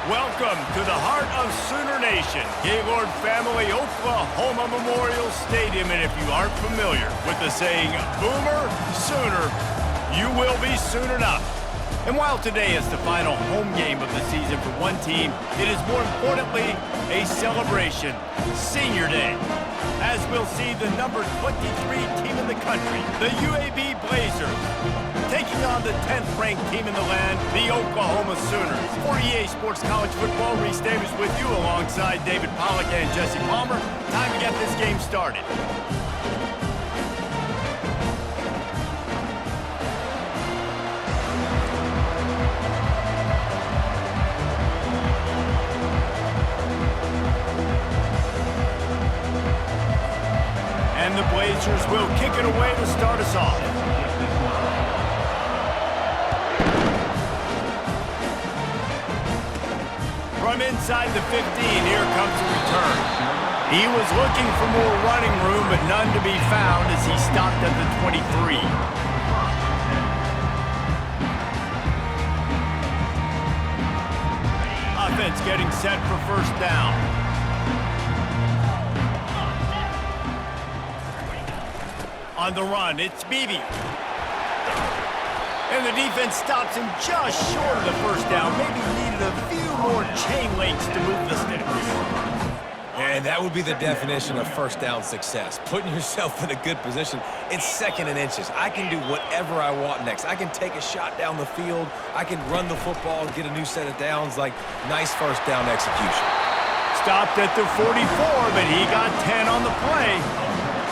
Welcome to the heart of Sooner Nation, Gaylord Family Oklahoma Memorial Stadium. And if you aren't familiar with the saying, Boomer Sooner, you will be soon enough. And while today is the final home game of the season for one team, it is more importantly a celebration, Senior Day. As we'll see the number 23 team in the country, the UAB Blazers, taking on the 10th-ranked team in the land, the Oklahoma Sooners. For EA Sports College Football, Reese Davis with you alongside David Pollack and Jesse Palmer. Time to get this game started. And the Blazers will kick it away to start us off. From inside the 15, here comes the return. He was looking for more running room, but none to be found as he stopped at the 23. Offense getting set for first down. On the run, it's Beebe. And the defense stops him just short of the first down. Maybe needed a few more chain links to move the sticks. And that would be the definition of first down success. Putting yourself in a good position. It's second and inches. I can do whatever I want next. I can take a shot down the field. I can run the football and get a new set of downs. Like, nice first down execution. Stopped at the 44, but he got 10 on the play.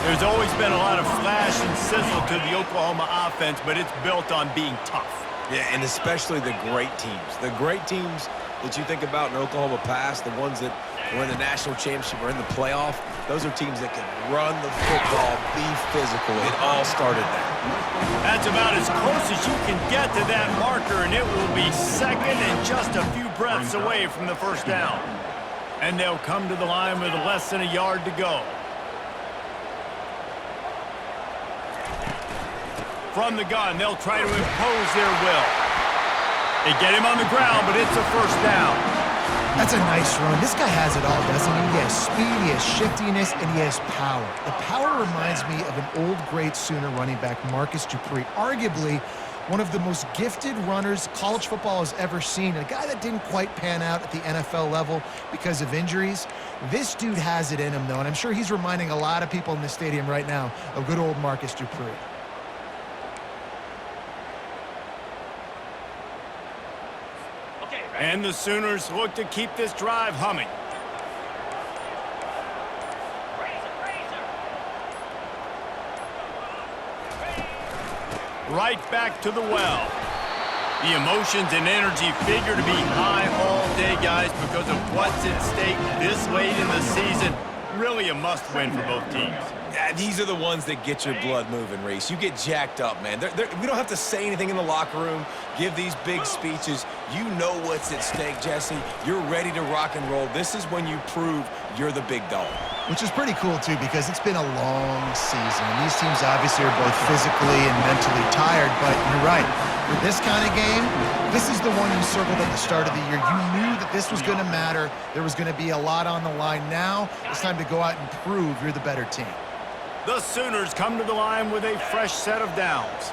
There's always been a lot of flash and sizzle to the Oklahoma offense, but it's built on being tough. Yeah, and especially the great teams. The great teams that you think about in Oklahoma past, the ones that were in the national championship or in the playoff, those are teams that can run the football, be physical. It all started there. That's about as close as you can get to that marker, and it will be second and just a few breaths away from the first down. And they'll come to the line with less than a yard to go. From the gun, they'll try to impose their will. They get him on the ground, but it's a first down. That's a nice run. This guy has it all, doesn't he? He has speed, he has shiftiness, and he has power. The power reminds me of an old great Sooner running back, Marcus Dupree. Arguably one of the most gifted runners college football has ever seen. A guy that didn't quite pan out at the NFL level because of injuries. This dude has it in him, though, and I'm sure he's reminding a lot of people in the stadium right now of good old Marcus Dupree. And the Sooners look to keep this drive humming. Right back to the well. The emotions and energy figure to be high all day, guys, because of what's at stake this late in the season. Really a must-win for both teams. Yeah, these are the ones that get your blood moving, Reese. You get jacked up, man. We don't have to say anything in the locker room, give these big speeches. You know what's at stake, Jesse. You're ready to rock and roll. This is when you prove you're the big dog. Which is pretty cool, too, because it's been a long season. And these teams obviously are both physically and mentally tired, but you're right. For this kind of game, this is the one you circled at the start of the year. You knew that this was going to matter. There was going to be a lot on the line. Now it's time to go out and prove you're the better team. The Sooners come to the line with a fresh set of downs.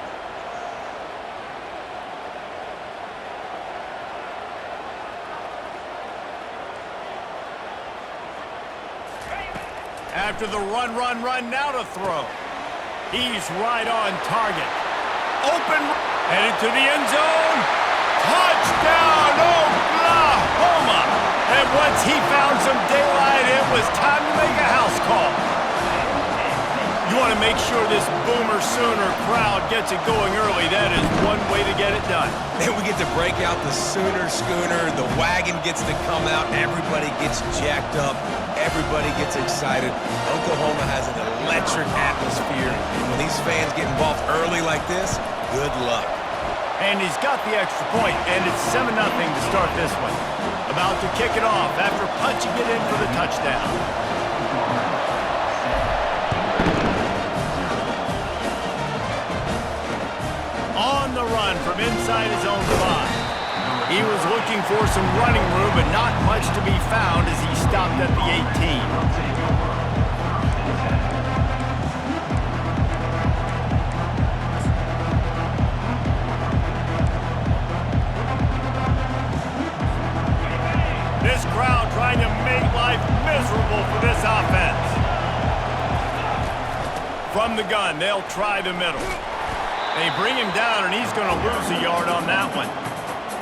After the run, now to throw. He's right on target. Open, headed to the end zone. Touchdown, Oklahoma! And once he found some daylight, it was time to make a house call. You want to make sure this Boomer Sooner crowd gets it going early. That is one way to get it done. Then we get to break out the Sooner schooner. The wagon gets to come out. Everybody gets jacked up. Everybody gets excited. Oklahoma has an electric atmosphere. When these fans get involved early like this, good luck. And he's got the extra point, and it's 7-0 to start this one. About to kick it off after punching it in for the touchdown. On the run from inside his own 5. He was looking for some running room, but not much to be found as he stopped at the 18. This crowd trying to make life miserable for this offense. From the gun, they'll try the middle. They bring him down, and he's going to lose a yard on that one.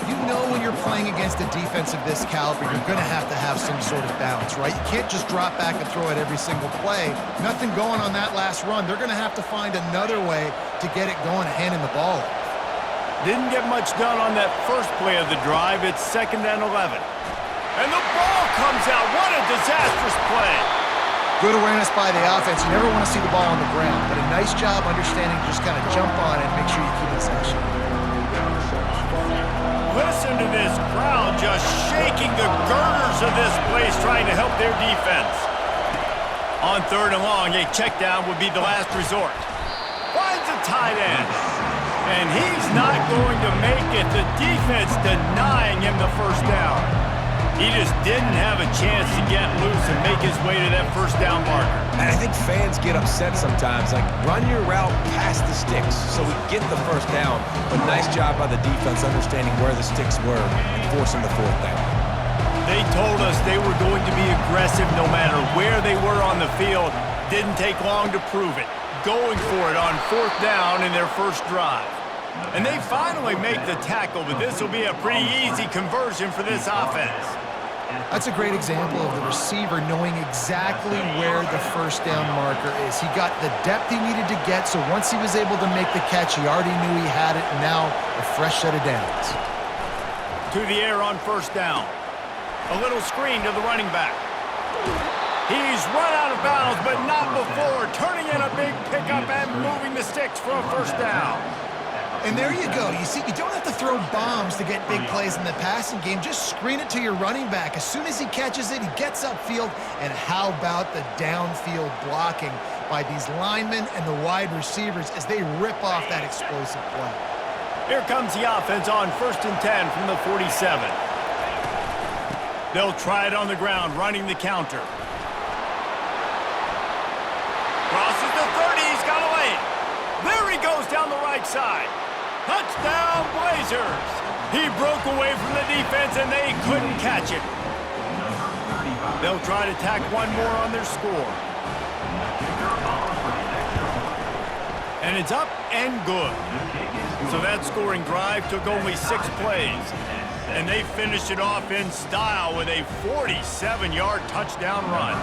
You know when you're playing against a defense of this caliber, you're going to have some sort of balance, right? You can't just drop back and throw it every single play. Nothing going on that last run. They're going to have to find another way to get it going, handing the ball off. Didn't get much done on that first play of the drive. It's 2nd and 11. And the ball comes out. What a disastrous play. Good awareness by the offense. You never want to see the ball on the ground, but a nice job understanding to just kind of jump on it and make sure you keep it in section. Listen to this crowd just shaking the girders of this place trying to help their defense. On 3rd and long, a check down would be the last resort. Finds a tight end. And he's not going to make it. The defense denying him the first down. He just didn't have a chance to get loose and make his way to that first down marker. And I think fans get upset sometimes. Like, run your route past the sticks so we get the first down. But nice job by the defense understanding where the sticks were and forcing the 4th down. They told us they were going to be aggressive no matter where they were on the field. Didn't take long to prove it. Going for it on 4th down in their first drive. And they finally make the tackle, but this will be a pretty easy conversion for this offense. That's a great example of the receiver knowing exactly where the first down marker is. He got the depth he needed to get, so once he was able to make the catch, he already knew he had it, and now a fresh set of downs. To the air on 1st down. A little screen to the running back. He's run out of bounds, but not before turning in a big pickup and moving the sticks for a 1st down. And there you go. You see, you don't have to throw bombs to get big plays in the passing game. Just screen it to your running back. As soon as he catches it, he gets upfield. And how about the downfield blocking by these linemen and the wide receivers as they rip off that explosive play. Here comes the offense on 1st and 10 from the 47. They'll try it on the ground, running the counter. Crosses the 30. He's got away. There he goes down the right side. Touchdown, Blazers! He broke away from the defense, and they couldn't catch it. They'll try to tack one more on their score. And it's up and good. So that scoring drive took only 6 plays. And they finished it off in style with a 47-yard touchdown run.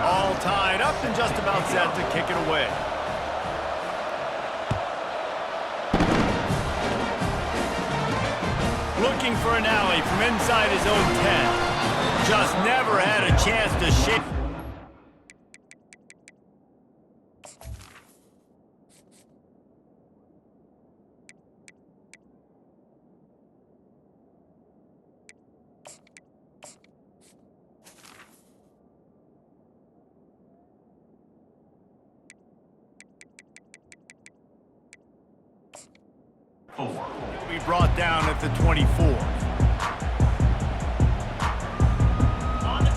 All tied up and just about set to kick it away. Looking for an alley from inside his own 10. Just never had a chance to shape. We brought down at the 24.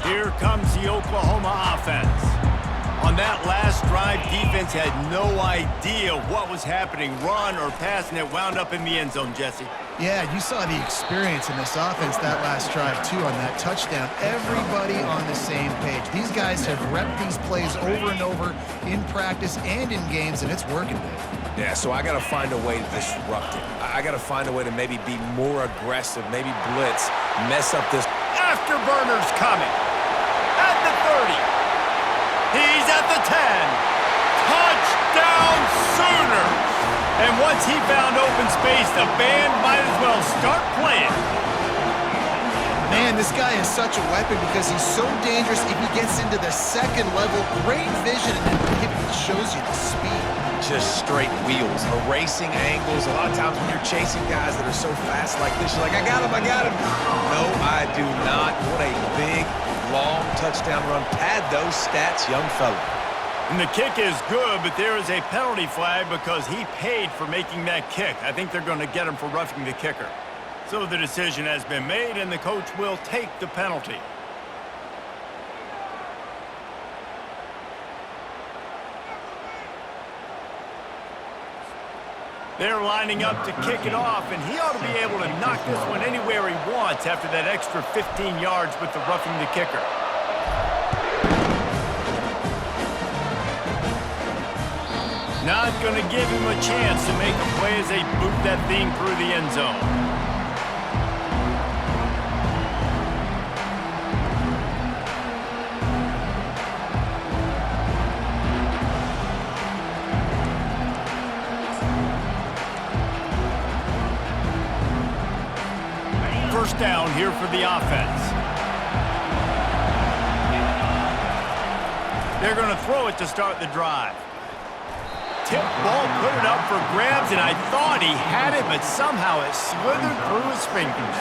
Here comes the Oklahoma offense. On that last drive, defense had no idea what was happening, run or pass, and it wound up in the end zone, Jesse. Yeah, you saw the experience in this offense that last drive, too, on that touchdown. Everybody on the same page. These guys have repped these plays over and over in practice and in games, and it's working, Dave. Yeah, so I got to find a way to disrupt it. I got to find a way to maybe be more aggressive, maybe blitz, mess up this. Afterburner's coming. At the 30. He's at the 10. Touchdown Sooners. And once he found open space, the band might as well start playing. Man, this guy is such a weapon because he's so dangerous if he gets into the second level. Great vision, and then it shows you the speed. Just straight wheels, erasing angles. A lot of times when you're chasing guys that are so fast like this, you're like, I got him. No, I do not. What a big, long touchdown run. Pad those stats, young fella. And the kick is good, but there is a penalty flag because he paid for making that kick. I think they're going to get him for roughing the kicker. So the decision has been made, and the coach will take the penalty. They're lining up to kick it off, and he ought to be able to knock this one anywhere he wants after that extra 15 yards with the roughing the kicker. Not going to give him a chance to make a play as they boot that thing through the end zone. First down here for the offense. They're going to throw it to start the drive. Tip ball, put it up for grabs, and I thought he had it, but somehow it slithered through his fingers.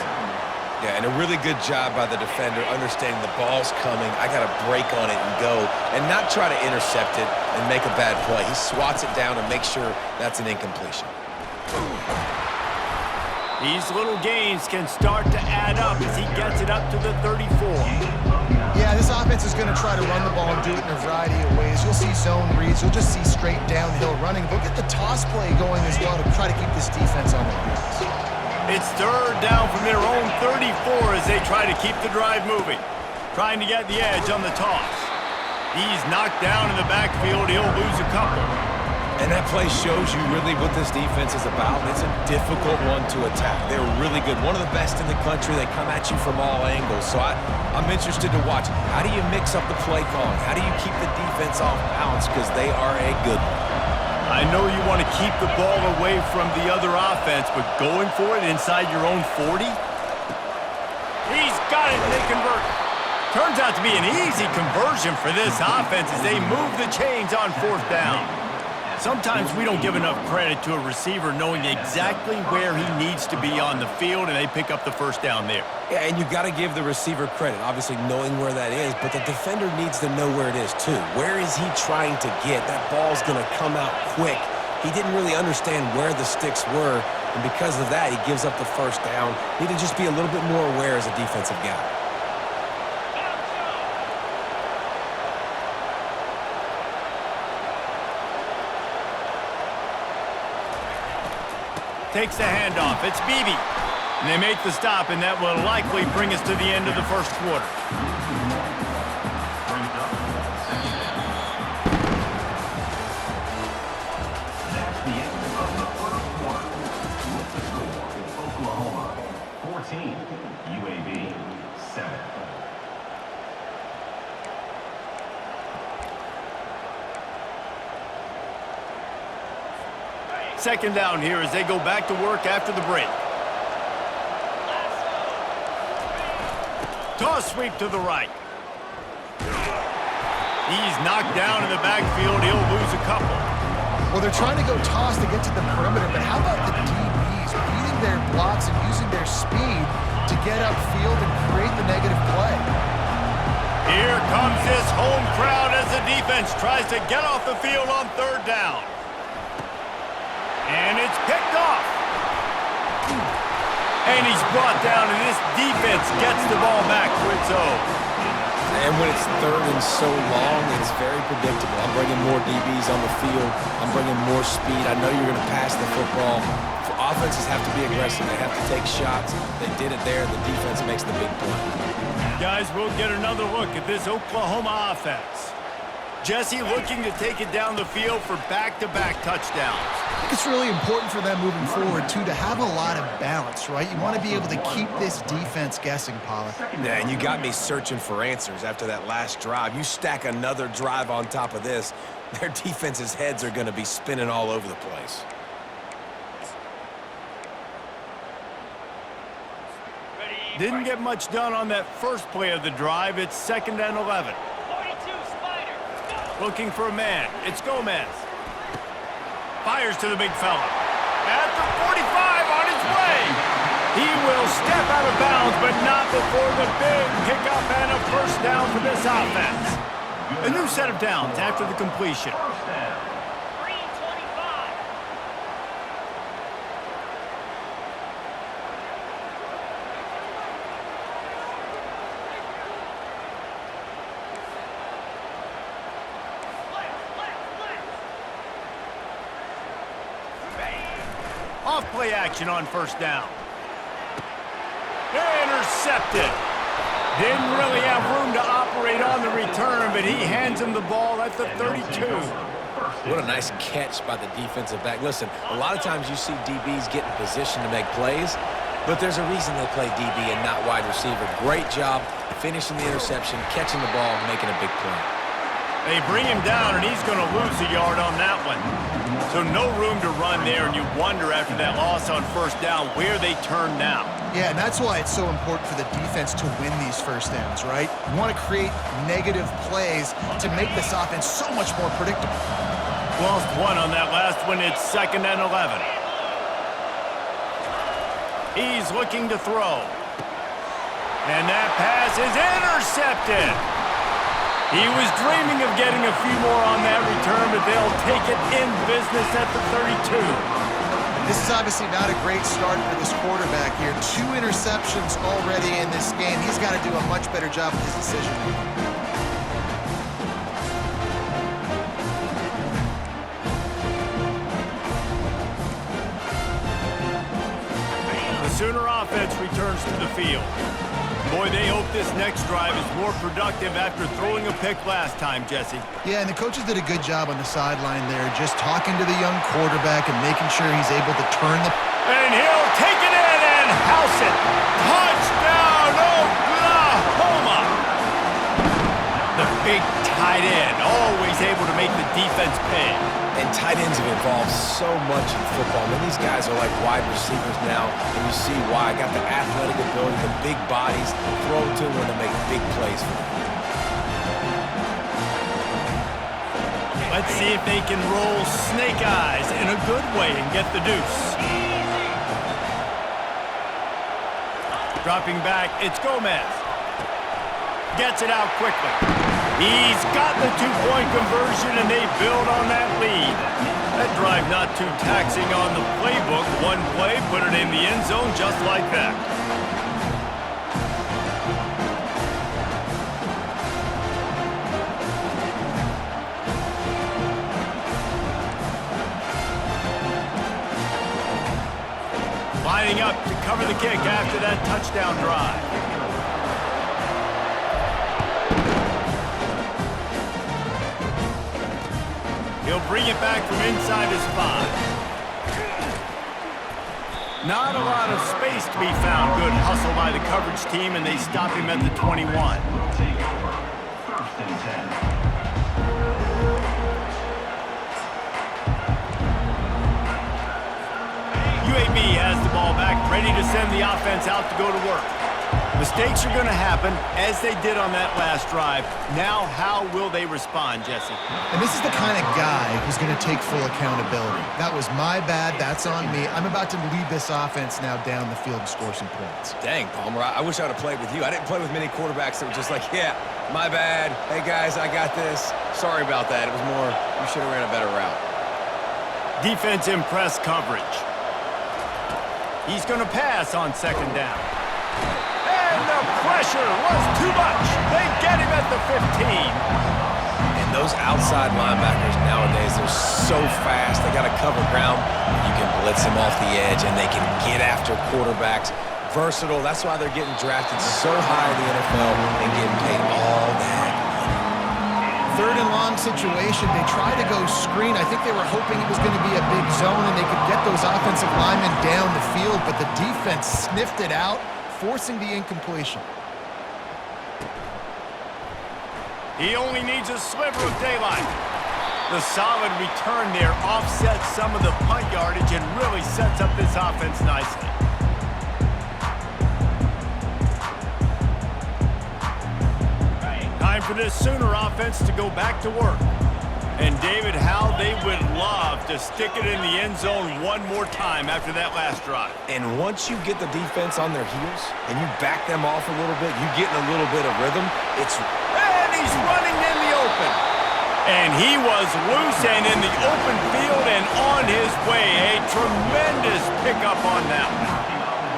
Yeah, and a really good job by the defender understanding the ball's coming. I got to break on it and go, and not try to intercept it and make a bad play. He swats it down and makes sure that's an incompletion. These little gains can start to add up as he gets it up to the 34. Yeah, this offense is going to try to run the ball and do it in a variety of ways. You'll see zone reads. You'll just see straight downhill running. They'll get the toss play going as well to try to keep this defense on their heels. It's third down from their own 34 as they try to keep the drive moving. Trying to get the edge on the toss. He's knocked down in the backfield. He'll lose a couple. And that play shows you really what this defense is about. It's a difficult one to attack. They're really good. One of the best in the country. They come at you from all angles. So I'm interested to watch. How do you mix up the play calling? How do you keep the defense off balance? Because they are a good one. I know you want to keep the ball away from the other offense, but going for it inside your own 40? He's got it, and they convert. Turns out to be an easy conversion for this offense as they move the chains on fourth down. Sometimes we don't give enough credit to a receiver knowing exactly where he needs to be on the field, and they pick up the first down there. Yeah, and you got to give the receiver credit, obviously knowing where that is, but the defender needs to know where it is too. Where is he trying to get? That ball's going to come out quick. He didn't really understand where the sticks were, and because of that, he gives up the first down. Need to just be a little bit more aware as a defensive guy. Takes the handoff. It's Beebe. And they make the stop, and that will likely bring us to the end of the first quarter. That's the end of the first quarter. With the score, Oklahoma 14, UAB 7. Second down here as they go back to work after the break. Toss sweep to the right. He's knocked down in the backfield. He'll lose a couple. Well, they're trying to go toss to get to the perimeter, but how about the DBs beating their blocks and using their speed to get upfield and create the negative play? Here comes this home crowd as the defense tries to get off the field on third down. And it's picked off. And he's brought down, and this defense gets the ball back for its own. And when it's third and so long, it's very predictable. I'm bringing more DBs on the field. I'm bringing more speed. I know you're going to pass the football. Offenses have to be aggressive. They have to take shots. They did it there. The defense makes the big play. Guys, we'll get another look at this Oklahoma offense. Jesse looking to take it down the field for back-to-back touchdowns. I think it's really important for them moving forward, too, to have a lot of balance, right? You want to be able to keep this defense guessing, Pollard. Yeah, and you got me searching for answers after that last drive. You stack another drive on top of this, their defense's heads are going to be spinning all over the place. Didn't get much done on that first play of the drive. It's 2nd and 11. Looking for a man. It's Gomez. Fires to the big fella. At the 45 on his way. He will step out of bounds, but not before the big pickup and a first down for this offense. A new set of downs after the completion. play action on first down. Intercepted. Didn't really have room to operate on the return, but he hands him the ball at the 32. What a nice catch by the defensive back. Listen, a lot of times you see DBs get in position to make plays, but there's a reason they play DB and not wide receiver. Great job finishing the interception, catching the ball, and making a big play. They bring him down, and he's going to lose a yard on that one. So no room to run there, and you wonder after that loss on first down where they turn now. Yeah, and that's why it's so important for the defense to win these first downs, right? You want to create negative plays to make this offense so much more predictable. Lost one on that last one. It's 2nd and 11. He's looking to throw. And that pass is intercepted. He was dreaming of getting a few more on that return, but they'll take it in business at the 32. This is obviously not a great start for this quarterback here. 2 interceptions already in this game. He's got to do a much better job with his decision-making. The Sooner offense returns to the field. Boy, they hope this next drive is more productive after throwing a pick last time, Jesse. Yeah, and the coaches did a good job on the sideline there, just talking to the young quarterback and making sure he's able to turn the... And he'll take it in and house it. Touchdown, Oklahoma! The big tight end, always able to make the defense pay. And tight ends have evolved so much in football. I mean, these guys are like wide receivers now, and you see why. Got the athletic ability, the big bodies, throw to them to make big plays for them. Let's see if they can roll snake eyes in a good way and get the deuce. Dropping back, it's Gomez. Gets it out quickly. He's got the 2-point conversion, and they build on that lead. That drive not too taxing on the playbook. One play, put it in the end zone just like that. Lining up to cover the kick after that touchdown drive. He'll bring it back from inside his 5. Not a lot of space to be found. Good hustle by the coverage team, and they stop him at the 21. Take over. 1st and 10. UAB has the ball back, ready to send the offense out to go to work. Mistakes are going to happen, as they did on that last drive. Now, how will they respond, Jesse? And this is the kind of guy who's going to take full accountability. That was my bad. That's on me. I'm about to lead this offense now down the field and score some points. Dang, Palmer, I wish I would have played with you. I didn't play with many quarterbacks that were just like, yeah, my bad. Hey, guys, I got this. Sorry about that. It was more, you should have ran a better route. Defense in press coverage. He's going to pass on 2nd down. And the pressure was too much. They get him at the 15. And those outside linebackers nowadays, they're so fast. They got to cover ground. You can blitz them off the edge, and they can get after quarterbacks. Versatile. That's why they're getting drafted so high in the NFL and getting paid all that money. 3rd and long situation. They try to go screen. I think they were hoping it was going to be a big zone and they could get those offensive linemen down the field, but the defense sniffed it out, forcing the incompletion. He only needs a sliver of daylight. The solid return there offsets some of the punt yardage and really sets up this offense nicely. Time for this Sooner offense to go back to work. And David, how they would love to stick it in the end zone one more time after that last drive. And once you get the defense on their heels and you back them off a little bit, you get in a little bit of rhythm, And he's running in the open. And he was loose and in the open field and on his way. A tremendous pickup on that one.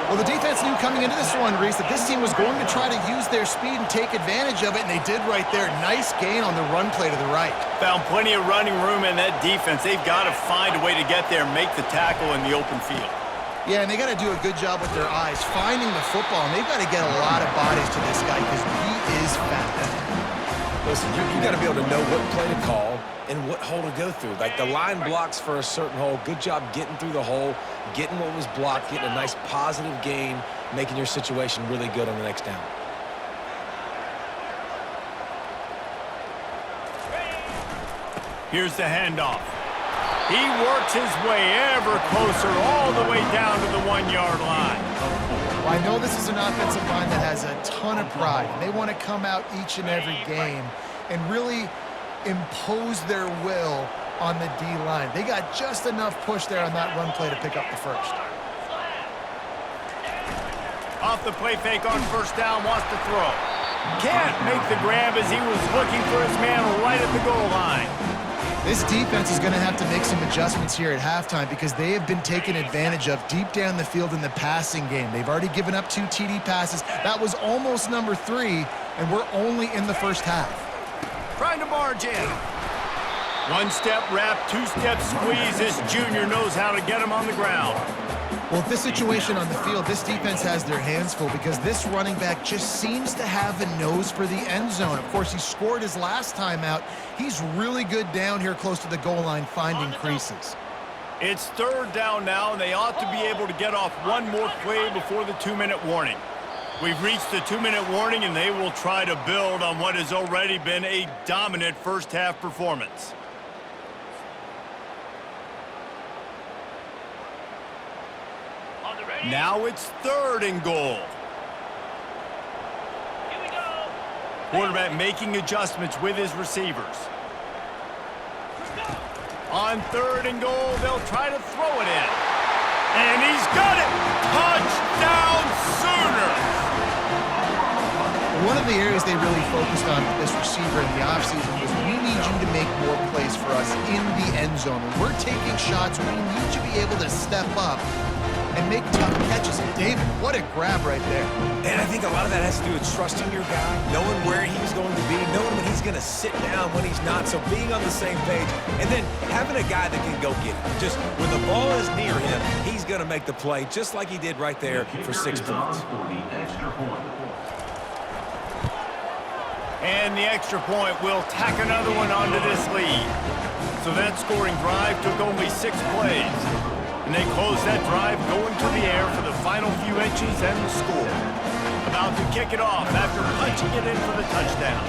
Well, the defense knew coming into this one, Reese, that this team was going to try to use their speed and take advantage of it, and they did right there. Nice gain on the run play to the right. Found plenty of running room in that defense. They've got to find a way to get there and make the tackle in the open field. Yeah, and they got to do a good job with their eyes, finding the football, and they've got to get a lot of bodies to this guy because he is fast. Listen, you got to be able to know what play to call and what hole to go through. Like the line blocks for a certain hole. Good job getting through the hole, getting what was blocked, getting a nice positive gain, making your situation really good on the next down. Here's the handoff. He works his way ever closer all the way down to the 1-yard line. Well, I know this is an offensive line that has a ton of pride. They want to come out each and every game and really impose their will on the D-line. They got just enough push there on that run play to pick up the first. Off the play fake on first down, wants to throw. Can't make the grab as he was looking for his man right at the goal line. This defense is going to have to make some adjustments here at halftime because they have been taken advantage of deep down the field in the passing game. They've already given up 2 TD passes. That was almost number 3, and we're only in the first half. Trying to barge in. 1-step wrap, 2-step squeeze. This junior knows how to get him on the ground. Well, with this situation on the field, this defense has their hands full because this running back just seems to have a nose for the end zone. Of course, he scored his last time out. He's really good down here close to the goal line finding creases. It's third down now, and they ought to be able to get off one more play before the 2-minute warning. We've reached the 2-minute warning, and they will try to build on what has already been a dominant first-half performance. Now it's 3rd and goal. Here we go. Quarterback making adjustments with his receivers. On 3rd and goal, they'll try to throw it in. And he's got it! Touchdown Sooners! One of the areas they really focused on with this receiver in the offseason was we need you to make more plays for us in the end zone. When we're taking shots, we need you to be able to step up and make tough catches. And David, what a grab right there. And I think a lot of that has to do with trusting your guy, knowing where he's going to be, knowing when he's going to sit down, when he's not, so being on the same page, and then having a guy that can go get it. Just when the ball is near him, he's going to make the play just like he did right there for 6 points. And the extra point will tack another one onto this lead. So that scoring drive took only 6 plays. And they close that drive going to the air for the final few inches and the score. About to kick it off after punching it in for the touchdown.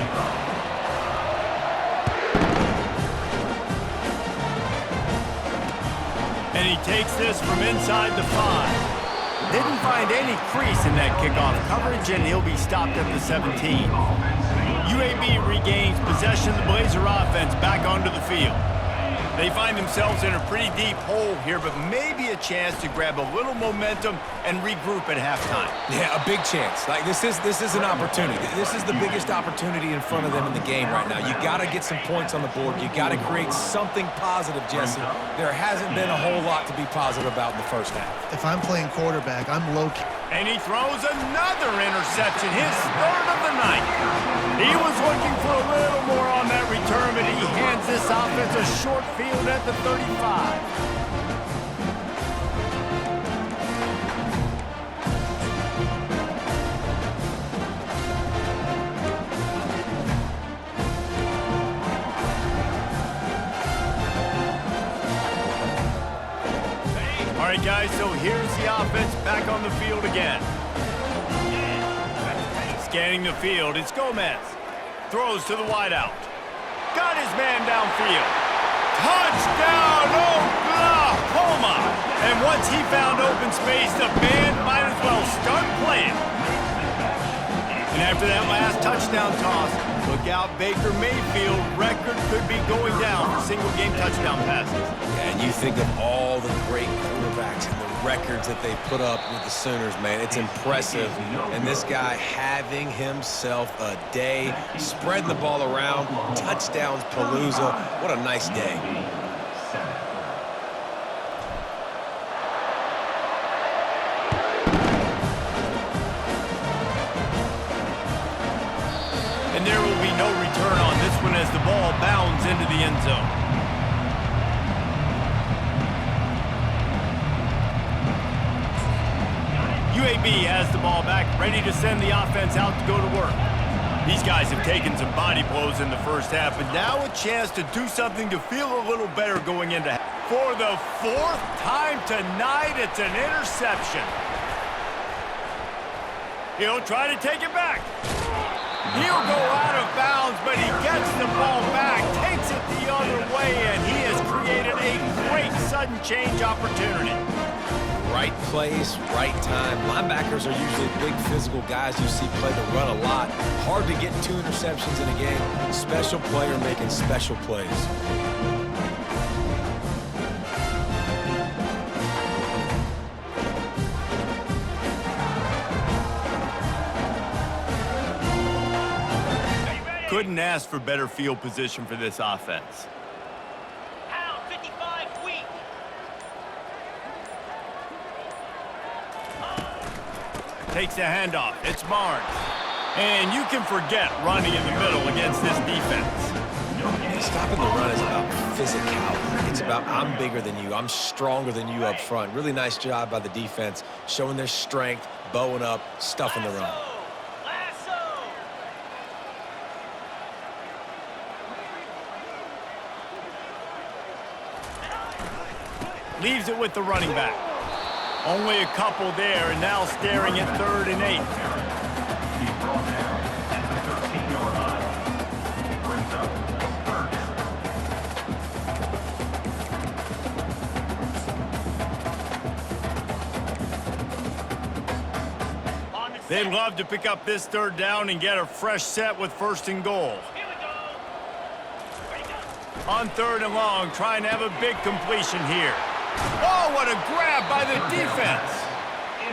And he takes this from inside the 5. Didn't find any crease in that kickoff coverage, and he'll be stopped at the 17. UAB regains possession of the Blazer offense back onto the field. They find themselves in a pretty deep hole here, but maybe a chance to grab a little momentum and regroup at halftime. Yeah, a big chance. Like this is an opportunity. This is the biggest opportunity in front of them in the game right now. You got to get some points on the board. You got to create something positive, Jesse. There hasn't been a whole lot to be positive about in the first half. If I'm playing quarterback, I'm low-key. And he throws another interception, his 3rd of the night. He was looking for a little more on that return, but he hands this offense a short field at the 35. All right, guys, so here's the offense back on the field again. Scanning the field, it's Gomez. Throws to the wideout. Got his man downfield. Touchdown, Oklahoma! And once he found open space, the band might as well start playing. And after that last touchdown toss, look out, Baker Mayfield record could be going down for single-game touchdown passes. Yeah, and you think of all the great quarterbacks and the records that they put up with the Sooners, man. It's impressive. And this guy having himself a day, spreading the ball around, touchdowns, Palooza. What a nice day. And there will be no return on this one as the ball bounds into the end zone. UAB has the ball back, ready to send the offense out to go to work. These guys have taken some body blows in the first half, but now a chance to do something to feel a little better going into half. For the fourth time tonight, it's an interception. He'll try to take it back. He'll go out of bounds, but he gets the ball back, takes it the other way, and he has created a great sudden change opportunity. Right place, right time. Linebackers are usually big physical guys you see play the run a lot. Hard to get 2 interceptions in a game. Special player making special plays. Couldn't ask for better field position for this offense. Pound 55 weak. Takes the handoff. It's Barnes. And you can forget running in the middle against this defense. Stopping the run is about physicality. It's about I'm bigger than you. I'm stronger than you up front. Really nice job by the defense, showing their strength, bowing up, stuffing the run. Leaves it with the running back. Only a couple there, and now staring at 3rd and 8. He's brought down at the 13-yard line. Brings up first. They'd love to pick up this 3rd down and get a fresh set with 1st and goal. Here we go. On 3rd and long, trying to have a big completion here. Oh, what a grab by the defense.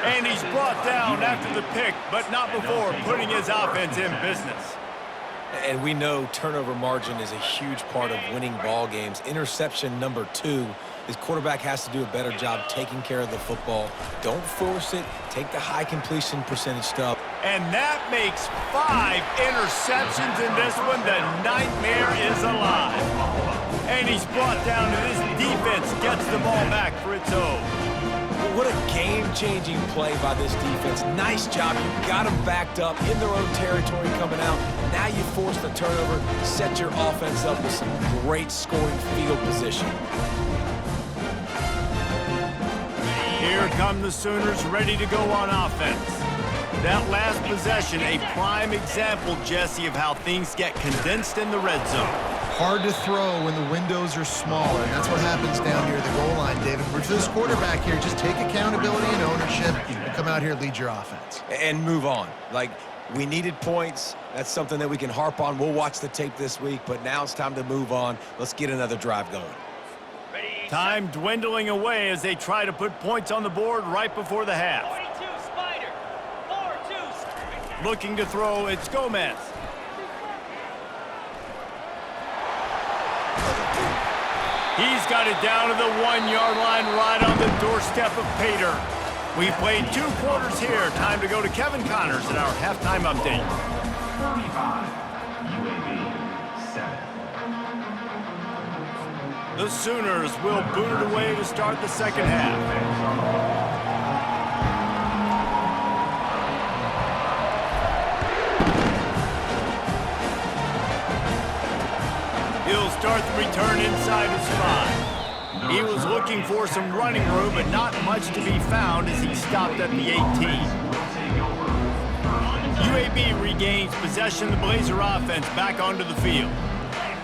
And he's brought down after the pick, but not before putting his offense in business. And we know turnover margin is a huge part of winning ball games. Interception number 2. His quarterback has to do a better job taking care of the football. Don't force it. Take the high completion percentage stuff. And that makes 5 interceptions in this one. The nightmare is alive. And he's brought down, and this defense gets the ball back for its own. What a game-changing play by this defense. Nice job. You got them backed up in their own territory coming out. Now you force the turnover, set your offense up with some great scoring field position. Here come the Sooners ready to go on offense. That last possession, a prime example, Jesse, of how things get condensed in the red zone. Hard to throw when the windows are smaller, and that's what happens down here at the goal line, David. For this quarterback here, just take accountability and ownership and come out here and lead your offense. And move on. Like, we needed points. That's something that we can harp on. We'll watch the tape this week, but now it's time to move on. Let's get another drive going. Time dwindling away as they try to put points on the board right before the half. 22 Spider. 4-2. Looking to throw, it's Gomez. He's got it down to the 1-yard line right on the doorstep of Pater. We've played 2 quarters here. Time to go to Kevin Connors in our halftime update. 35, UAB 7. The Sooners will boot it away to start the second half. He'll start the return inside his 5. He was looking for some running room, but not much to be found as he stopped at the 18. UAB regains possession of the Blazer offense back onto the field.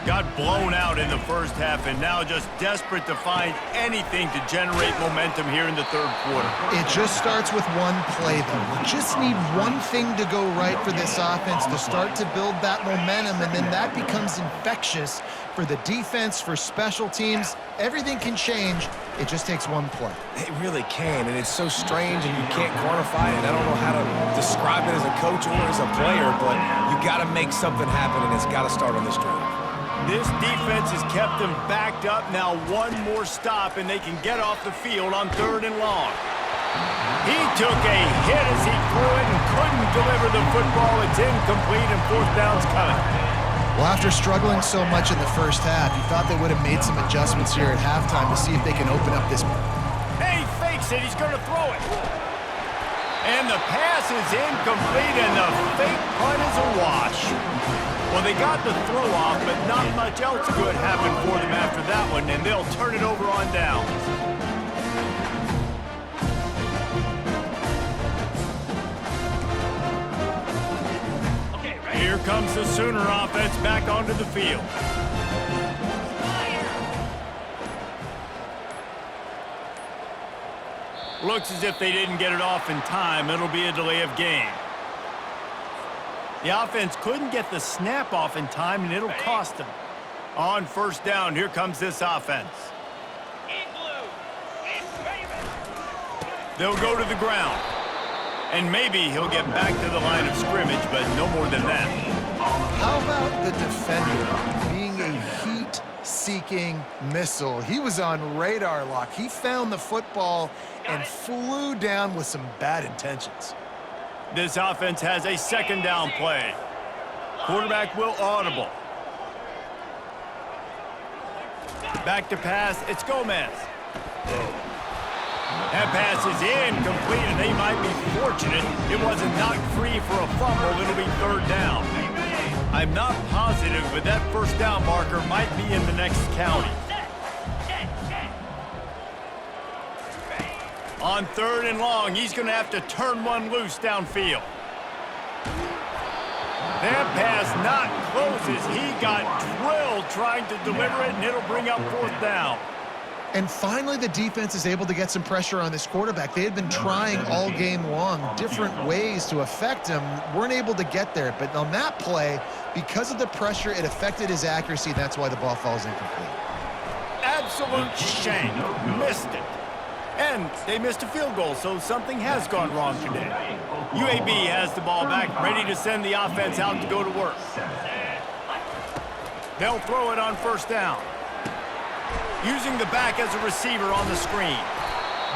Got blown out in the first half and now just desperate to find anything to generate momentum here in the 3rd quarter. It just starts with one play, though. You just need one thing to go right for this offense to start to build that momentum, and then that becomes infectious for the defense, for special teams. Everything can change. It just takes one play. It really can, and it's so strange, and you can't quantify it. I don't know how to describe it as a coach or as a player, but you got to make something happen, and it's got to start on this drive. This defense has kept them backed up. Now one more stop, and they can get off the field on 3rd and long. He took a hit as he threw it and couldn't deliver the football. It's incomplete, and 4th down's coming. Well, after struggling so much in the first half, you thought they would have made some adjustments here at halftime to see if they can open up this. Hey, he fakes it. He's going to throw it. And And the pass is incomplete, and the fake punt is a wash. Well, they got the throw off, but not much else good happened for them after that one, and they'll turn it over on downs. Here comes the Sooner offense back onto the field. Looks as if they didn't get it off in time. It'll be a delay of game. The offense couldn't get the snap off in time, and it'll cost them. On first down, here comes this offense. They'll go to the ground. And maybe he'll get back to the line of scrimmage, but no more than that. How about the defender being a heat-seeking missile? He was on radar lock. He found the football and flew down with some bad intentions. This offense has a second down play. Quarterback will audible. Back to pass, it's Gomez. That pass is incomplete, and they might be fortunate it wasn't knocked free for a fumble. It'll be third down. I'm not positive, but that first down marker might be in the next county. On third and long, he's going to have to turn one loose downfield. That pass not closes. He got drilled trying to deliver it, and it'll bring up fourth down. And finally, the defense is able to get some pressure on this quarterback. They had been trying all game long different ways to affect him, weren't able to get there. But on that play, because of the pressure, it affected his accuracy. That's why the ball falls incomplete. Absolute shame. Missed it. And they missed a field goal, so something has gone wrong today. UAB has the ball back, ready to send the offense out to go to work. They'll throw it on first down. Using the back as a receiver on the screen.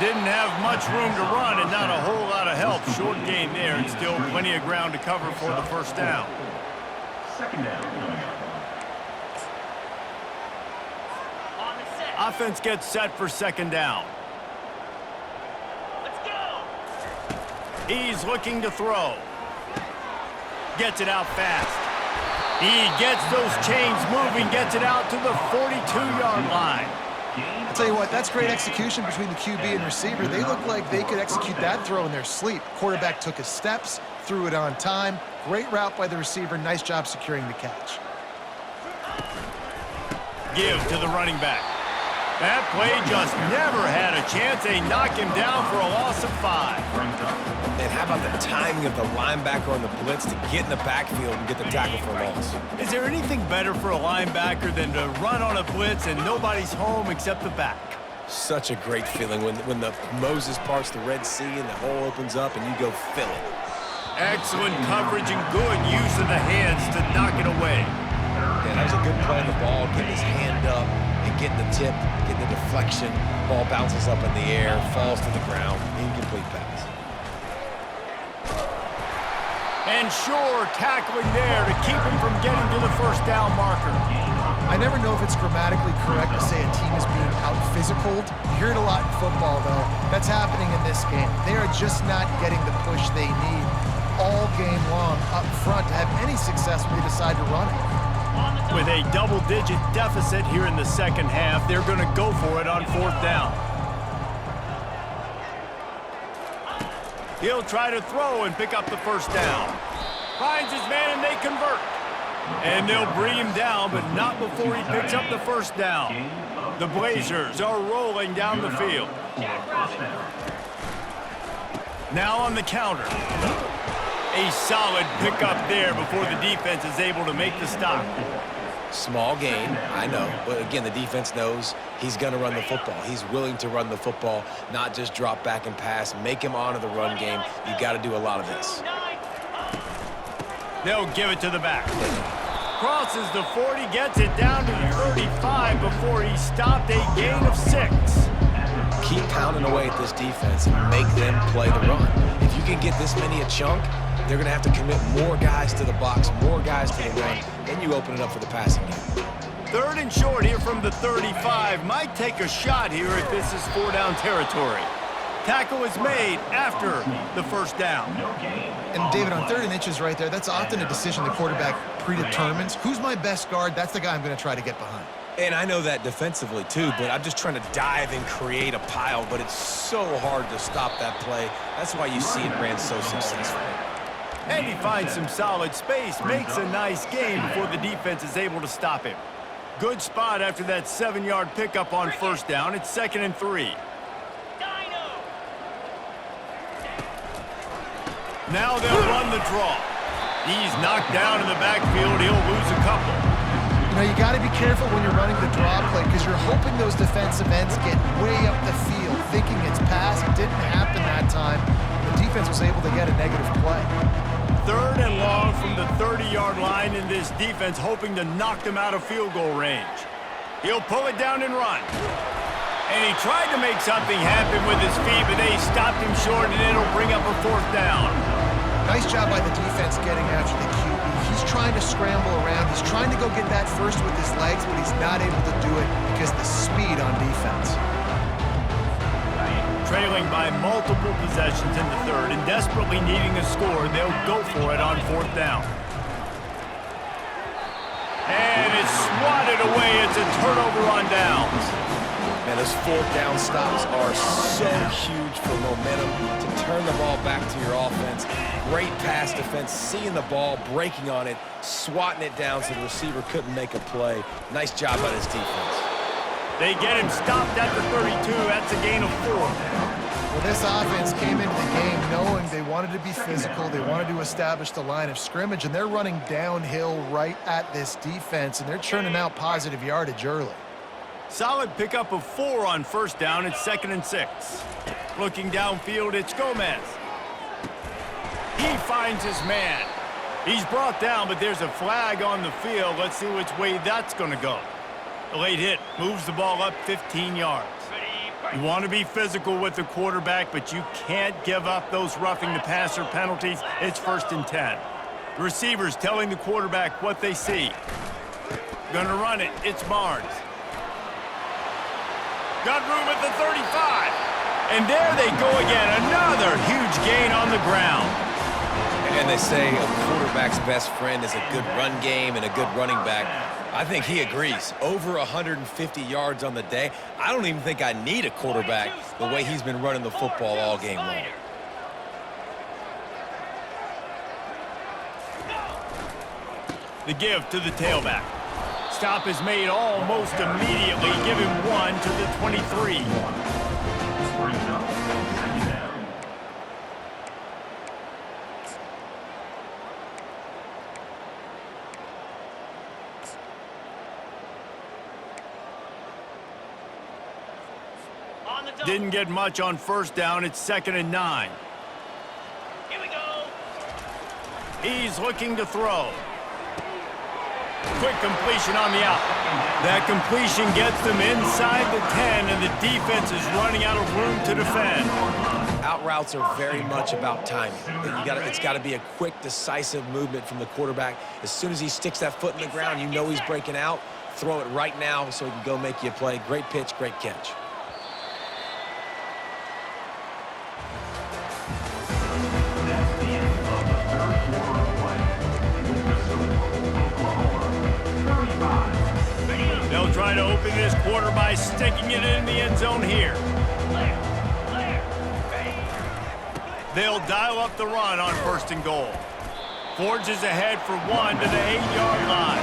Didn't have much room to run and not a whole lot of help. Short gain there and still plenty of ground to cover for the first down. Second down. Offense gets set for second down. Let's go. He's looking to throw. Gets it out fast. He gets those chains moving, gets it out to the 42-yard line. I'll tell you what, that's great execution between the QB and receiver. They look like they could execute that throw in their sleep. Quarterback took his steps, threw it on time. Great route by the receiver. Nice job securing the catch. Give to the running back. That play just never had a chance. They knock him down for a loss of 5. And how about the timing of the linebacker on the blitz to get in the backfield and get the tackle for a loss? Is there anything better for a linebacker than to run on a blitz and nobody's home except the back? Such a great feeling when the Moses parts the Red Sea and the hole opens up and you go fill it. Excellent coverage and good use of the hands to knock it away. Yeah, that was a good play on the ball, getting his hand up and getting the tip, getting the deflection. Ball bounces up in the air, falls to the ground, incomplete pass. And sure, tackling there to keep him from getting to the first down marker. I never know if it's grammatically correct to say a team is being out-physicaled. You hear it a lot in football, though. That's happening in this game. They are just not getting the push they need all game long up front to have any success when they decide to run it. With a double-digit deficit here in the second half, they're going to go for it on fourth down. He'll try to throw and pick up the first down. Finds his man and they convert. And they'll bring him down, but not before he picks up the first down. The Blazers are rolling down the field. Now on the counter. A solid pickup there before the defense is able to make the stop. Small gain, I know, but again, the defense knows he's going to run the football. He's willing to run the football, not just drop back and pass, make him honor the run game. You got to do a lot of this. They'll give it to the back. Crosses the 40, gets it down to the 35 before he stopped, a gain of 6. Keep pounding away at this defense and make them play the run. If you can get this many a chunk, they're going to have to commit more guys to the box, more guys to the run, then you open it up for the passing game. Third and short here from the 35. Might take a shot here if this is 4-down territory. Tackle is made after the first down. And David, on 3rd and inches right there, that's often a decision the quarterback predetermines. Who's my best guard? That's the guy I'm going to try to get behind. And I know that defensively, too, but I'm just trying to dive and create a pile, but it's so hard to stop that play. That's why you see it ran so successfully. And he finds some solid space, makes a nice gain before the defense is able to stop him. Good spot after that 7-yard pickup on first down. It's 2nd and 3. Now they'll run the draw. He's knocked down in the backfield. He'll lose a couple. You know, you got to be careful when you're running the draw play because you're hoping those defensive ends get way up the field, thinking it's pass. It didn't happen that time. The defense was able to get a negative play. 3rd and long from the 30-yard line, in this defense hoping to knock them out of field goal range. He'll pull it down and run. And he tried to make something happen with his feet, but they stopped him short, and it'll bring up a 4th down. Nice job by the defense getting after the QB. He's trying to scramble around. He's trying to go get that first with his legs, but he's not able to do it because of the speed on defense. Trailing by multiple possessions in the 3rd and desperately needing a score, they'll go for it on 4th down. And it's swatted away. It's a turnover on downs. Man, those 4th down stops are so huge for momentum to turn the ball back to your offense. Great pass defense, seeing the ball, breaking on it, swatting it down so the receiver couldn't make a play. Nice job by this defense. They get him stopped at the 32. That's a gain of 4. Well, this offense came into the game knowing they wanted to be physical. They wanted to establish the line of scrimmage, and they're running downhill right at this defense, and they're churning out positive yardage early. Solid pickup of 4 on first down. It's 2nd and 6. Looking downfield, it's Gomez. He finds his man. He's brought down, but there's a flag on the field. Let's see which way that's going to go. The late hit moves the ball up 15 yards. You want to be physical with the quarterback, but you can't give up those roughing the passer penalties. It's 1st and 10. The receiver's telling the quarterback what they see. Gonna run it. It's Barnes. Got room at the 35. And there they go again. Another huge gain on the ground. And they say a quarterback's best friend is a good run game and a good running back. I think he agrees. Over 150 yards on the day. I don't even think I need a quarterback the way he's been running the football all game long. The give to the tailback. Stop is made almost immediately. Give him 1 to the 23. Didn't get much on first down. It's 2nd and 9. Here we go. He's looking to throw. Quick completion on the out. That completion gets them inside the 10, and the defense is running out of room to defend. Out routes are very much about timing. It's got to be a quick, decisive movement from the quarterback. As soon as he sticks that foot in the ground, you know he's breaking out. Throw it right now so he can go make you a play. Great pitch, great catch. They'll try to open this quarter by sticking it in the end zone here. They'll dial up the run on 1st and goal. Forges ahead for 1 to the 8-yard line.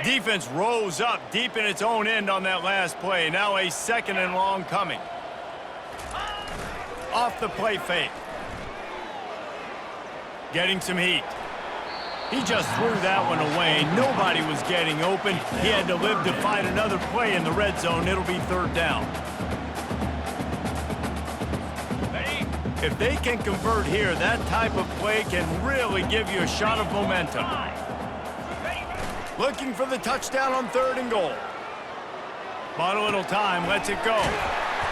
Defense rose up deep in its own end on that last play. Now a 2nd and long coming. Off the play fake. Getting some heat. He just threw that one away. Nobody was getting open. He had to live to fight another play in the red zone. It'll be 3rd down. If they can convert here, that type of play can really give you a shot of momentum. Looking for the touchdown on 3rd and goal. Bought a little time, lets it go.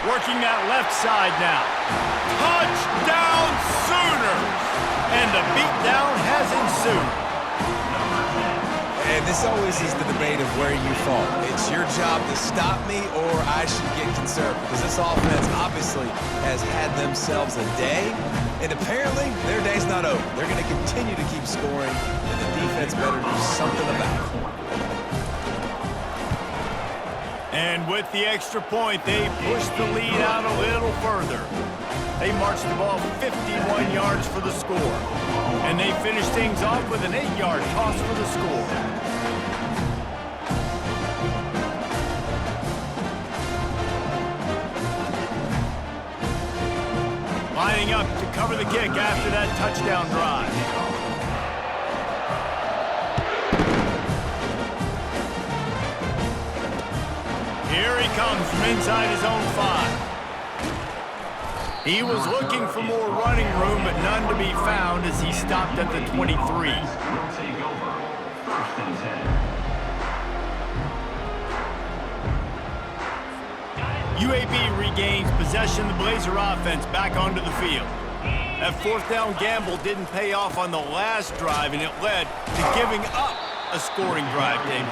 Working that left side now. Touchdown Sooners! And the beatdown has ensued. And this always is the debate of where you fall. It's your job to stop me or I should get concerned because this offense obviously has had themselves a day, and apparently their day's not over. They're going to continue to keep scoring, and the defense better do something about it. And with the extra point, they push the lead out a little further. They marched the ball 51 yards for the score. And they finished things off with an 8-yard toss for the score. Lining up to cover the kick after that touchdown drive. Here he comes from inside his own 5. He was looking for more running room, but none to be found as he stopped at the 23. Will take over. First and 10. UAB regains possession. The Blazer offense back onto the field. That fourth down gamble didn't pay off on the last drive, and it led to giving up a scoring drive, David.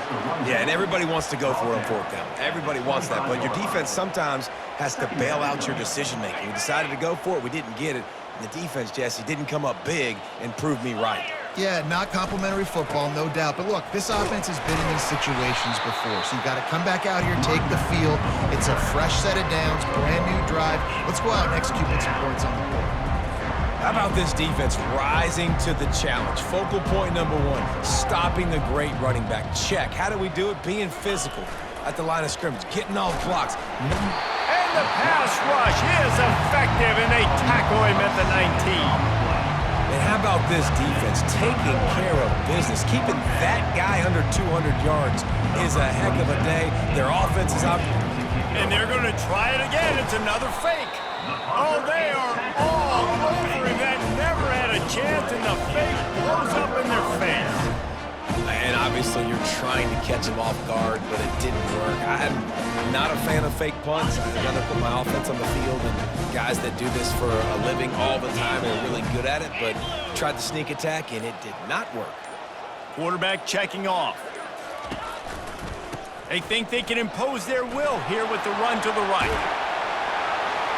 Yeah, and everybody wants to go for it on fourth down. Everybody wants that, but your defense sometimes has to bail out your decision-making. We decided to go for it. We didn't get it. And the defense, Jesse, didn't come up big and prove me right. Yeah, not complimentary football, no doubt. But look, this offense has been in these situations before, so you got to come back out here, take the field. It's a fresh set of downs, brand new drive. Let's go out and execute with some points on the board. How about this defense rising to the challenge? Focal point number 1, stopping the great running back. Check. How do we do it? Being physical at the line of scrimmage, getting off blocks. And the pass rush is effective, and they tackle him at the 19. And how about this defense taking care of business? Keeping that guy under 200 yards is a heck of a day. Their offense is up. And they're going to try it again. It's another fake. Oh, they are all over him. That never had a chance, and the fake blows up in their face. And obviously you're trying to catch him off guard, but it didn't work. I'm not a fan of fake punts. I'd rather put my offense on the field and guys that do this for a living all the time and are really good at it, but tried the sneak attack, and it did not work. Quarterback checking off. They think they can impose their will here with the run to the right.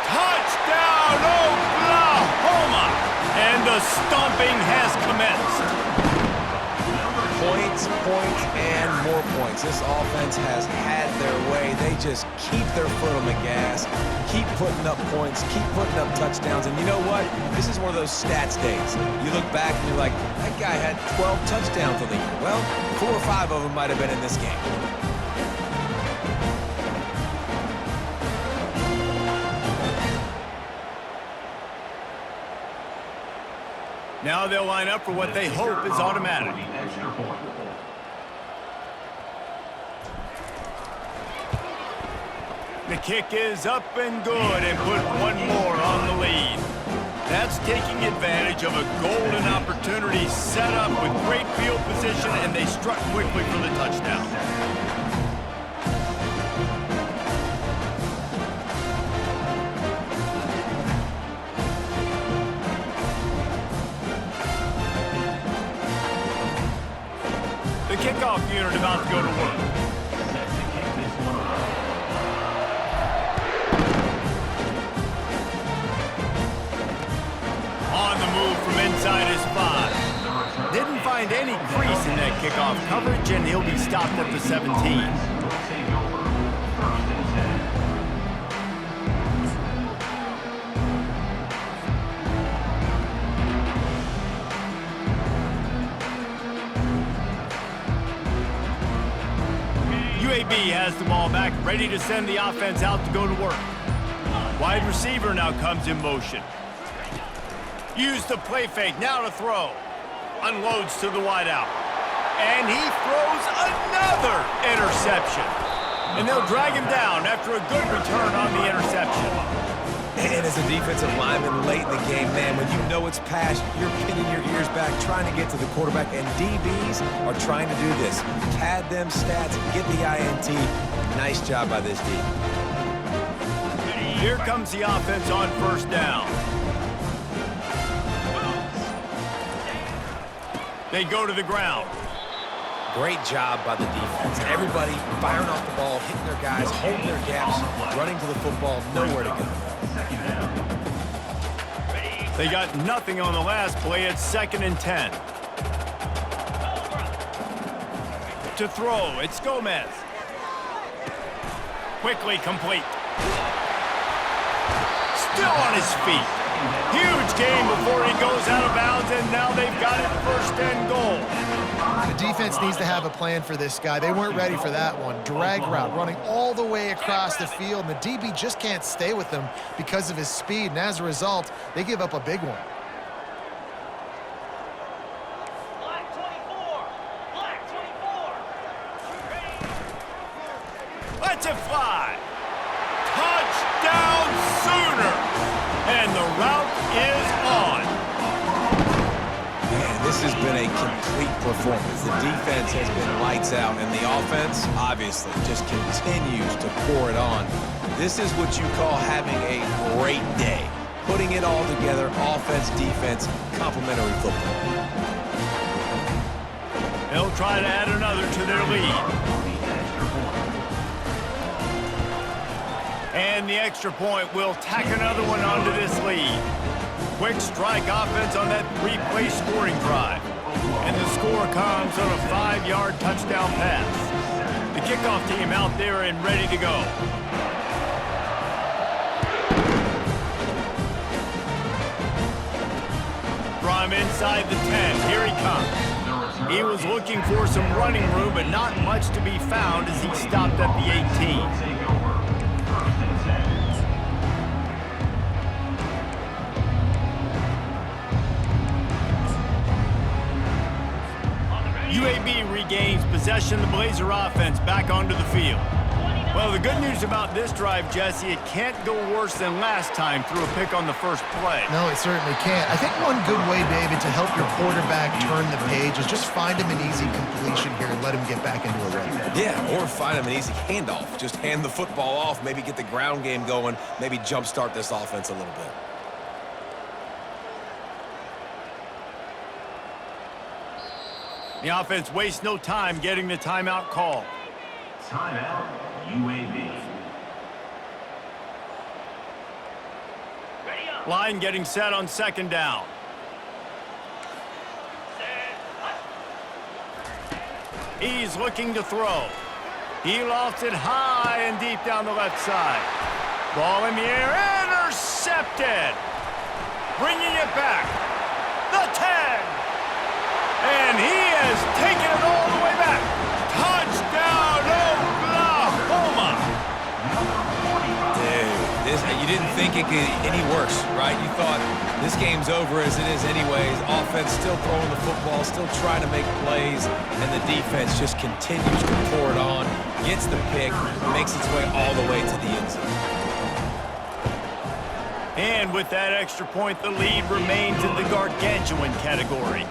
Touchdown, Oklahoma! And the stomping has commenced. Points, and more points. This offense has had their way. They just keep their foot on the gas, keep putting up points, keep putting up touchdowns. And you know what? This is one of those stats days. You look back and you're like, that guy had 12 touchdowns on the year. Well, 4 or 5 of them might have been in this game. Now they'll line up for what they hope is automatic. Extra point. The kick is up and good and put one more on the lead. That's taking advantage of a golden opportunity set up with great field position, and they struck quickly for the touchdown. The kickoff unit about to go to work. Set to kick this one off. On the move from inside his 5. Didn't find any crease in that kickoff coverage, and he'll be stopped at the 17. Will take over. First and 10. UAB has the ball back, ready to send the offense out to go to work. Wide receiver now comes in motion. Use the play fake, now to throw. Unloads to the wideout. And he throws another interception. And they'll drag him down after a good return on the interception. And as a defensive lineman late in the game, man, when you know it's past, you're pinning your ears back, trying to get to the quarterback, and DBs are trying to do this. Pad them stats, get the INT. Nice job by this D. Here comes the offense on first down. They go to the ground. Great job by the defense. Everybody firing off the ball, hitting their guys, holding their gaps, running to the football, nowhere to go. They got nothing on the last play. It's 2nd and 10. To throw, it's Gomez. Quickly complete. Still on his feet. Huge gain before he goes out of bounds, and now they've got it 1st and goal. The defense needs to have a plan for this guy. They weren't ready for that one. Drag route, running all the way across the field, and the DB just can't stay with him because of his speed, and as a result, they give up a big one. Black 24. Black 24. Ready? Let's it fly. Touchdown Sooner. And the route is on. Man, this has been a complete performance. The defense has been lights out, and the offense, obviously, just continues to pour it on. This is what you call having a great day. Putting it all together, offense, defense, complementary football. They'll try to add another to their lead. And the extra point will tack another one onto this lead. Quick strike offense on that 3-play scoring drive. And the score comes on a 5-yard touchdown pass. The kickoff team out there and ready to go. From inside the 10, here he comes. He was looking for some running room, but not much to be found as he stopped at the 18. UAB regains possession of the Blazer offense back onto the field. Well, the good news about this drive, Jesse, it can't go worse than last time through a pick on the first play. No, it certainly can't. I think one good way, David, to help your quarterback turn the page is just find him an easy completion here and let him get back into a rhythm. Yeah, or find him an easy handoff. Just hand the football off, maybe get the ground game going, maybe jumpstart this offense a little bit. The offense wastes no time getting the timeout call. Timeout, UAB. Ready up. Line getting set on 2nd down. Set. He's looking to throw. He lofts it high and deep down the left side. Ball in the air, intercepted. Bringing it back. The 10. And he has taken it all the way back. Touchdown, Oklahoma! Dude, you didn't think it could any worse, right? You thought this game's over as it is anyways. Offense still throwing the football, still trying to make plays, and the defense just continues to pour it on, gets the pick, makes its way all the way to the end zone. And with that extra point, the lead remains in the gargantuan category.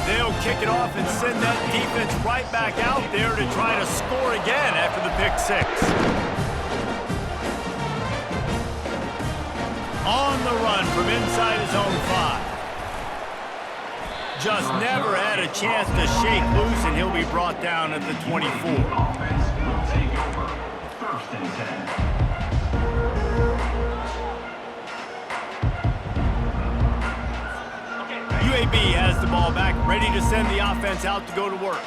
They'll kick it off and send that defense right back out there to try to score again after the pick 6. On the run from inside his own 5. Just never had a chance to shake loose, and he'll be brought down at the 24. Offense will take over. 1st and 10. UAB has the ball back, ready to send the offense out to go to work.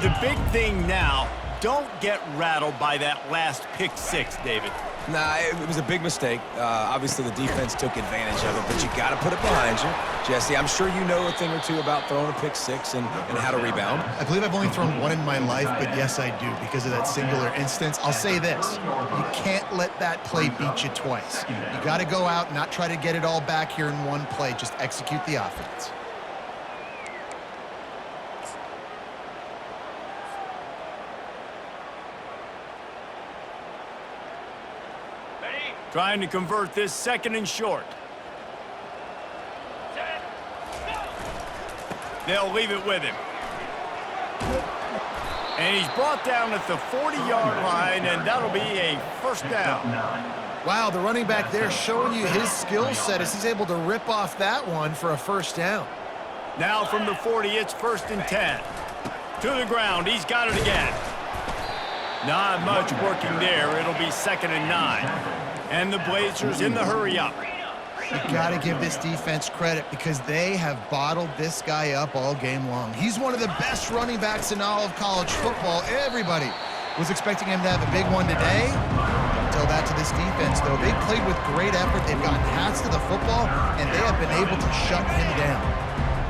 The big thing now, don't get rattled by that last pick 6, David. Nah, it was a big mistake. Obviously, the defense took advantage of it, but you got to put it behind you. Jesse, I'm sure you know a thing or two about throwing a pick 6 and how to rebound. I believe I've only thrown one in my life, but yes, I do, because of that singular instance. I'll say this, you can't let that play beat you twice. You got to go out and not try to get it all back here in one play. Just execute the offense. Ready. Trying to convert this 2nd and short. Set. Go. They'll leave it with him. And he's brought down at the 40-yard line, and that'll be a first down. Wow, the running back there showing you his skill set as he's able to rip off that one for a first down. Now from the 40, it's 1st and 10. To the ground, he's got it again. Not much working there. It'll be 2nd and 9. And the Blazers in the hurry-up. You got to give this defense credit because they have bottled this guy up all game long. He's one of the best running backs in all of college football. Everybody was expecting him to have a big one today. Don't tell that to this defense, though. They played with great effort. They've gotten hats to the football, and they have been able to shut him down.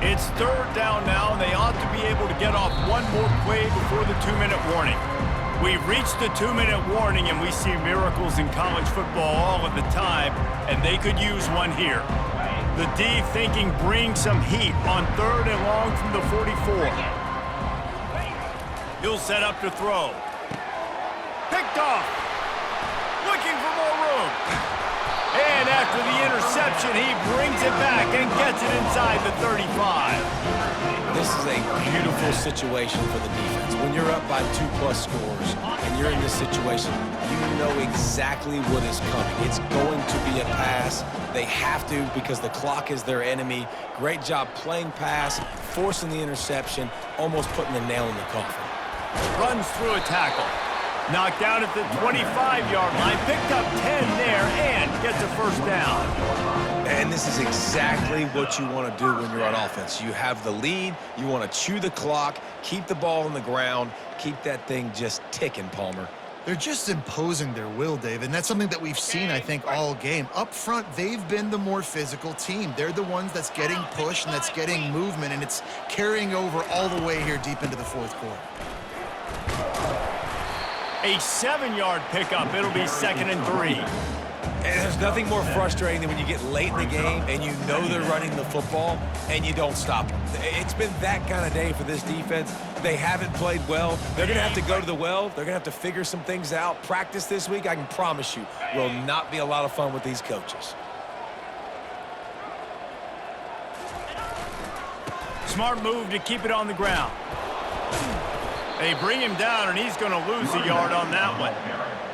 It's 3rd down now, and they ought to be able to get off one more play before the 2-minute warning. We've reached the 2-minute warning, and we see miracles in college football all of the time, and they could use one here. The D thinking bring some heat on 3rd and long from the 44. He'll set up to throw. Picked off. Looking for more room. And after the interception, he brings it back and gets it inside the 35. This is a beautiful situation for the defense. When you're up by 2+ scores and you're in this situation, you know exactly what is coming. It's going to be a pass. They have to because the clock is their enemy. Great job playing pass, forcing the interception, almost putting the nail in the coffin. Runs through a tackle. Knocked down at the 25-yard line. Picked up 10 there and gets a first down. And this is exactly what you want to do when you're on offense. You have the lead. You want to chew the clock, keep the ball on the ground, keep that thing just ticking, Palmer. They're just imposing their will, Dave, and that's something that we've seen, I think, all game. Up front, they've been the more physical team. They're the ones that's getting pushed and that's getting movement, and it's carrying over all the way here deep into the 4th quarter. A 7-yard pickup. It'll be 2nd and 3. And there's nothing more frustrating than when you get late in the game and you know they're running the football and you don't stop them. It's been that kind of day for this defense. They haven't played well. They're going to have to go to the well. They're going to have to figure some things out. Practice this week, I can promise you, will not be a lot of fun with these coaches. Smart move to keep it on the ground. They bring him down, and he's going to lose a yard on that one.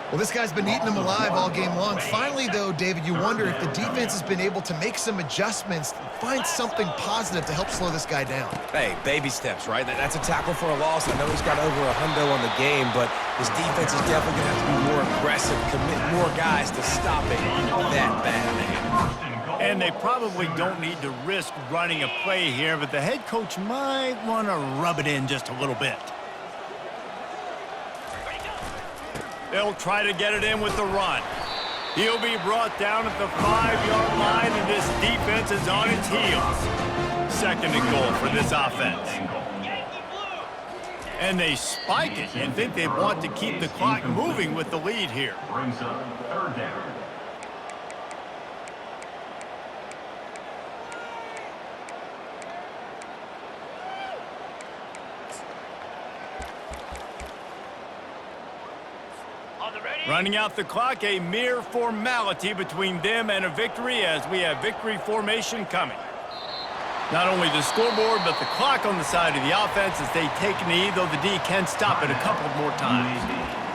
Well, this guy's been eating them alive all game long. Finally, though, David, you wonder if the defense has been able to make some adjustments, find something positive to help slow this guy down. Hey, baby steps, right? That's a tackle for a loss. I know he's got over $100 on the game, but his defense is definitely going to have to be more aggressive, commit more guys to stopping that bad man. And they probably don't need to risk running a play here, but the head coach might want to rub it in just a little bit. They'll try to get it in with the run. He'll be brought down at the 5-yard line, and this defense is on its heels. 2nd and goal for this offense. And they spike it and think they want to keep the clock moving with the lead here. Brings up 3rd down. Running out the clock, a mere formality between them and a victory as we have victory formation coming. Not only the scoreboard, but the clock on the side of the offense as they take a knee, though the D can stop it a couple more times.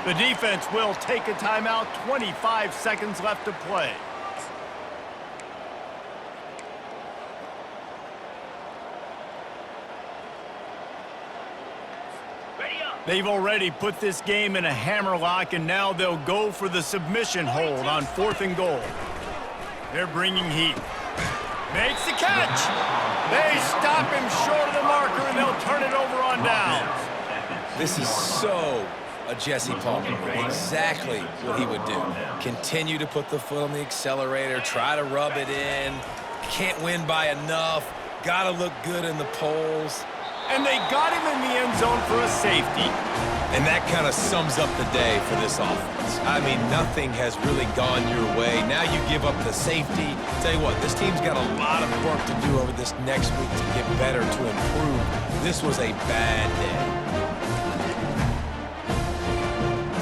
The defense will take a timeout, 25 seconds left to play. They've already put this game in a hammerlock, and now they'll go for the submission hold on 4th and goal. They're bringing heat. Makes the catch. They stop him short of the marker, and they'll turn it over on downs. This is so a Jesse Palmer. Exactly what he would do. Continue to put the foot on the accelerator, try to rub it in. Can't win by enough. Gotta look good in the polls. And they got him in the end zone for a safety. And that kind of sums up the day for this offense. I mean, nothing has really gone your way. Now you give up the safety. Tell you what, this team's got a lot of work to do over this next week to get better, to improve. This was a bad day.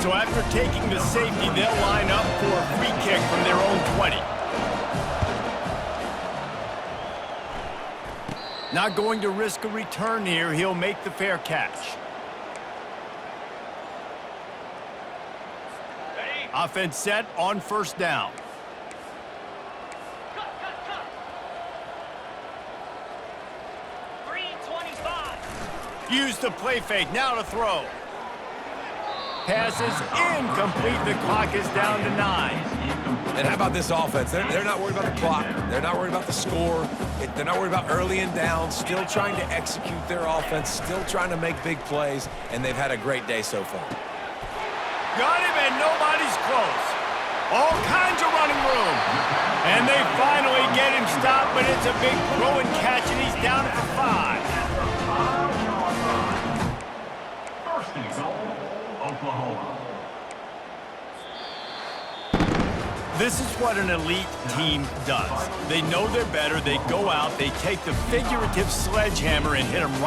So after taking the safety, they'll line up for a free kick from their own 20. Not going to risk a return here. He'll make the fair catch. Ready? Offense set on first down. Cut. Green 25. Use the play fake. Now to throw. Pass is incomplete. The clock is down to 9. And how about this offense? They're not worried about the clock. They're not worried about the score. They're not worried about early and down. Still trying to execute their offense. Still trying to make big plays. And they've had a great day so far. Got him, and nobody's close. All kinds of running room. And they finally get him stopped, but it's a big throw and catch, and he's down for 5. First and goal, Oklahoma. This is what an elite team does. They know they're better. They go out, they take the figurative sledgehammer and hit them right